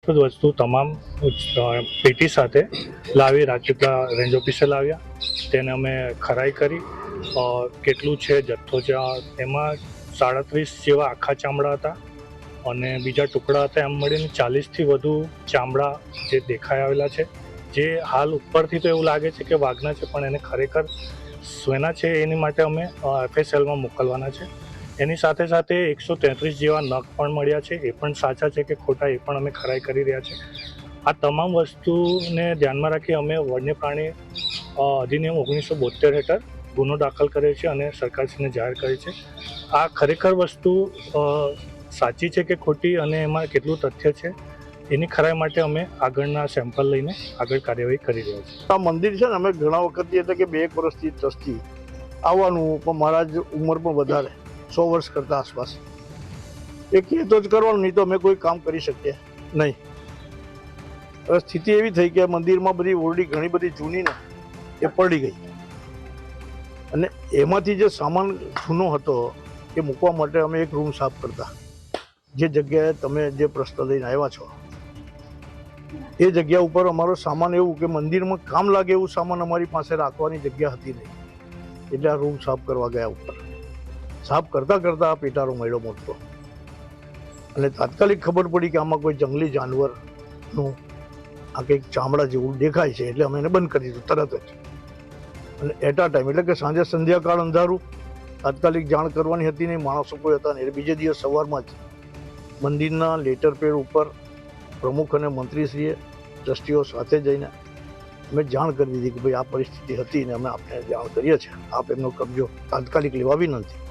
શંકાસ્પદ વસ્તુ તમામ પેટી સાથે લાવી રાજપીપળા રેન્જ ઓફિસે લાવ્યા. તેને અમે ખરાઈ કરી. કેટલું છે જથ્થો છે એમાં 37 જેવા આખા ચામડા હતા અને બીજા ટુકડા હતા. એમ મળીને 40થી વધુ ચામડા જે દેખાઈ આવેલા છે, જે હાલ ઉપરથી તો એવું લાગે છે કે વાઘના છે, પણ એને ખરેખર સ્વેના છે. એની માટે અમે FSLમાં મોકલવાના છે. એની સાથે સાથે 133 જેવા નખ પણ મળ્યા છે. એ પણ સાચા છે કે ખોટા એ પણ અમે ખરાઈ કરી રહ્યા છે. આ તમામ વસ્તુને ધ્યાનમાં રાખી અમે વન્ય પ્રાણી અધિનિયમ 1972 હેઠળ ગુનો દાખલ કર્યો છે અને સરકારશ્રીને જાહેર કરી છે. આ ખરેખર વસ્તુ સાચી છે કે ખોટી અને એમાં કેટલું તથ્ય છે એની ખરાઈ માટે અમે આગળના સેમ્પલ લઈને આગળ કાર્યવાહી કરી રહ્યા છીએ. આ મંદિર છે ને, અમે ઘણા વખતથી એટલે કે 2 વર્ષથી ટ્રસ્ટી આવવાનું, પણ મારા જ ઉંમર પણ વધારે 100 વર્ષ કરતાં આસપાસ. એ કહે તો જ કરવાનું, નહીં તો અમે કોઈ કામ કરી શકીએ નહીં. હવે સ્થિતિ એવી થઈ કે મંદિરમાં બધી ઓરડી ઘણી બધી જૂની ને એ પડી ગઈ અને એમાંથી જે સામાન જૂનો હતો એ મૂકવા માટે અમે એક રૂમ સાફ કરતા. જે જગ્યાએ તમે જે પ્રશ્ન લઈને આવ્યા છો એ જગ્યા ઉપર અમારો સામાન એવું કે મંદિરમાં કામ લાગે એવું સામાન અમારી પાસે રાખવાની જગ્યા હતી નહીં. એટલે આ રૂમ સાફ કરવા ગયા. ઉપર સાફ કરતાં કરતાં આ પેટારો મળ્યો મોટો અને તાત્કાલિક ખબર પડી કે આમાં કોઈ જંગલી જાનવરનું આ કંઈક ચામડા જેવું દેખાય છે. એટલે અમે એને બંધ કરી દીધું તરત જ. અને એટ આ ટાઈમ એટલે કે સાંજે સંધ્યાકાળ અંધારું, તાત્કાલિક જાણ કરવાની હતી નહીં, માણસો કોઈ હતા નહીં. એટલે બીજે દિવસ સવારમાં જ મંદિરના લેટર પેડ ઉપર પ્રમુખ અને મંત્રીશ્રીએ ટ્રસ્ટીઓ સાથે જઈને અમે જાણ કરી દીધી કે ભાઈ આ પરિસ્થિતિ હતી ને અમે આપને જાણ કરીએ છીએ, આપ એમનો કબજો તાત્કાલિક લેવા વિનંતી.